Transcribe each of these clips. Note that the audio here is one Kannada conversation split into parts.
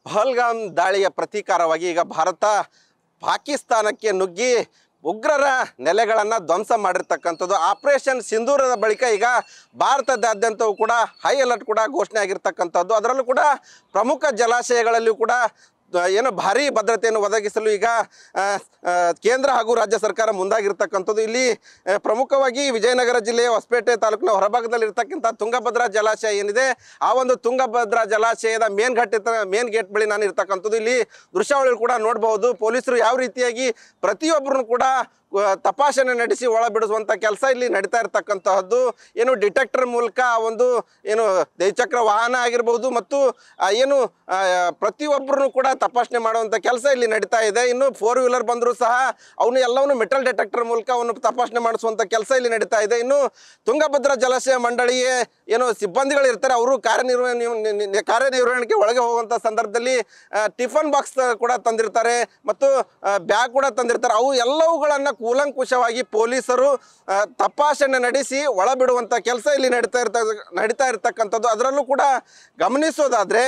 ಪಹಲ್ಗಾಮ್ ದಾಳಿಯ ಪ್ರತೀಕಾರವಾಗಿ ಈಗ ಭಾರತ ಪಾಕಿಸ್ತಾನಕ್ಕೆ ನುಗ್ಗಿ ಉಗ್ರರ ನೆಲೆಗಳನ್ನು ಧ್ವಂಸ ಮಾಡಿರ್ತಕ್ಕಂಥದ್ದು. ಆಪರೇಷನ್ ಸಿಂಧೂರದ ಬಳಿಕ ಈಗ ಭಾರತದಾದ್ಯಂತವೂ ಕೂಡ ಹೈ ಅಲರ್ಟ್ ಕೂಡ ಘೋಷಣೆ ಆಗಿರ್ತಕ್ಕಂಥದ್ದು. ಅದರಲ್ಲೂ ಕೂಡ ಪ್ರಮುಖ ಜಲಾಶಯಗಳಲ್ಲಿಯೂ ಕೂಡ ಏನು ಭಾರೀ ಭದ್ರತೆಯನ್ನು ಒದಗಿಸಲು ಈಗ ಕೇಂದ್ರ ಹಾಗೂ ರಾಜ್ಯ ಸರ್ಕಾರ ಮುಂದಾಗಿರ್ತಕ್ಕಂಥದ್ದು. ಇಲ್ಲಿ ಪ್ರಮುಖವಾಗಿ ವಿಜಯನಗರ ಜಿಲ್ಲೆಯ ಹೊಸಪೇಟೆ ತಾಲೂಕಿನ ಹೊರಭಾಗದಲ್ಲಿರ್ತಕ್ಕಂಥ ತುಂಗಭದ್ರಾ ಜಲಾಶಯ ಏನಿದೆ, ಆ ಒಂದು ತುಂಗಭದ್ರಾ ಜಲಾಶಯದ ಮೇನ್ ಗೇಟ್ ಬಳಿ ನಾನು ಇರ್ತಕ್ಕಂಥದ್ದು. ಇಲ್ಲಿ ದೃಶ್ಯಾವಳಿ ಕೂಡ ನೋಡಬಹುದು. ಪೊಲೀಸರು ಯಾವ ರೀತಿಯಾಗಿ ಪ್ರತಿಯೊಬ್ಬರನ್ನು ಕೂಡ ತಪಾಸಣೆ ನಡೆಸಿ ಒಳ ಬಿಡಿಸುವಂಥ ಕೆಲಸ ಇಲ್ಲಿ ನಡೀತಾ ಇರ್ತಕ್ಕಂತಹದ್ದು. ಏನು ಡಿಟೆಕ್ಟರ್ ಮೂಲಕ ಒಂದು ಏನು ದ್ವಿಚಕ್ರ ವಾಹನ ಆಗಿರ್ಬೋದು ಮತ್ತು ಏನು ಪ್ರತಿಯೊಬ್ಬರನ್ನು ಕೂಡ ತಪಾಸಣೆ ಮಾಡುವಂಥ ಕೆಲಸ ಇಲ್ಲಿ ನಡೀತಾ ಇದೆ. ಇನ್ನು 4 ವೀಲರ್ ಬಂದರೂ ಸಹ ಅವನು ಎಲ್ಲವನ್ನು ಮೆಟಲ್ ಡಿಟೆಕ್ಟರ್ ಮೂಲಕ ಅವನು ತಪಾಸಣೆ ಮಾಡಿಸುವಂಥ ಕೆಲಸ ಇಲ್ಲಿ ನಡೀತಾ ಇದೆ. ಇನ್ನು ತುಂಗಭದ್ರಾ ಜಲಾಶಯ ಮಂಡಳಿಗೆ ಏನು ಸಿಬ್ಬಂದಿಗಳು ಇರ್ತಾರೆ, ಅವರು ಕಾರ್ಯನಿರ್ವಹಣೆಗೆ ಒಳಗೆ ಹೋಗುವಂಥ ಸಂದರ್ಭದಲ್ಲಿ ಟಿಫನ್ ಬಾಕ್ಸ್ ಕೂಡ ತಂದಿರ್ತಾರೆ ಮತ್ತು ಬ್ಯಾಗ್ ಕೂಡ ತಂದಿರ್ತಾರೆ. ಅವು ಎಲ್ಲವುಗಳನ್ನು ಕೂಲಂಕುಷವಾಗಿ ಪೊಲೀಸರು ತಪಾಸಣೆ ನಡೆಸಿ ಒಳ ಬಿಡುವಂಥ ಕೆಲಸ ಇಲ್ಲಿ ನಡೀತಾ ಇರ್ತಕ್ಕಂಥದ್ದು. ಅದರಲ್ಲೂ ಕೂಡ ಗಮನಿಸೋದಾದರೆ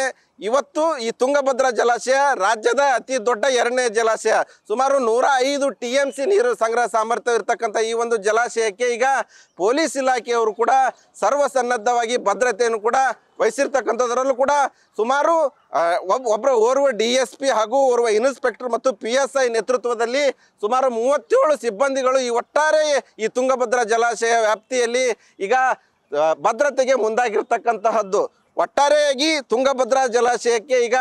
ಇವತ್ತು ಈ ತುಂಗಭದ್ರಾ ಜಲಾಶಯ ರಾಜ್ಯದ ಅತಿ ದೊಡ್ಡ 2ನೇ ಜಲಾಶಯ. ಸುಮಾರು 105 TMC ನೀರು ಸಂಗ್ರಹ ಸಾಮರ್ಥ್ಯ ಇರತಕ್ಕಂಥ ಈ ಒಂದು ಜಲಾಶಯಕ್ಕೆ ಈಗ ಪೊಲೀಸ್ ಇಲಾಖೆಯವರು ಕೂಡ ಸರ್ವಸನ್ನದ್ಧವಾಗಿ ಭದ್ರತೆಯನ್ನು ಕೂಡ ವಹಿಸಿರ್ತಕ್ಕಂಥದ್ರಲ್ಲೂ ಕೂಡ ಸುಮಾರು ಓರ್ವ DSP ಹಾಗೂ ಓರ್ವ ಇನ್ಸ್ಪೆಕ್ಟರ್ ಮತ್ತು PSI ನೇತೃತ್ವದಲ್ಲಿ ಸುಮಾರು 37 ಸಿಬ್ಬಂದಿಗಳು ಈ ಒಟ್ಟಾರೆ ಈ ತುಂಗಭದ್ರಾ ಜಲಾಶಯ ವ್ಯಾಪ್ತಿಯಲ್ಲಿ ಈಗ ಭದ್ರತೆಗೆ ಮುಂದಾಗಿರ್ತಕ್ಕಂತಹದ್ದು. ಒಟ್ಟಾರೆಯಾಗಿ ತುಂಗಭದ್ರಾ ಜಲಾಶಯಕ್ಕೆ ಈಗ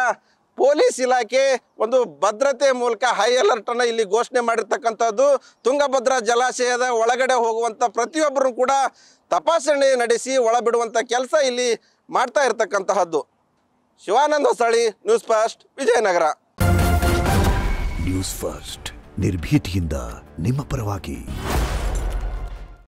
ಪೊಲೀಸ್ ಇಲಾಖೆ ಒಂದು ಭದ್ರತೆ ಮೂಲಕ ಹೈ ಅಲರ್ಟ್ ಅನ್ನು ಇಲ್ಲಿ ಘೋಷಣೆ ಮಾಡಿರ್ತಕ್ಕಂಥದ್ದು. ತುಂಗಭದ್ರಾ ಜಲಾಶಯದ ಒಳಗಡೆ ಹೋಗುವಂಥ ಪ್ರತಿಯೊಬ್ಬರು ಕೂಡ ತಪಾಸಣೆ ನಡೆಸಿ ಒಳ ಬಿಡುವಂಥ ಕೆಲಸ ಇಲ್ಲಿ ಮಾಡ್ತಾ ಇರ್ತಕ್ಕಂತಹದ್ದು. Shivananda Hosalli, news first, Vijayanagara. News first ನಿರ್ಭೀತಿಯಿಂದ ನಿಮ್ಮ ಪರವಾಗಿ.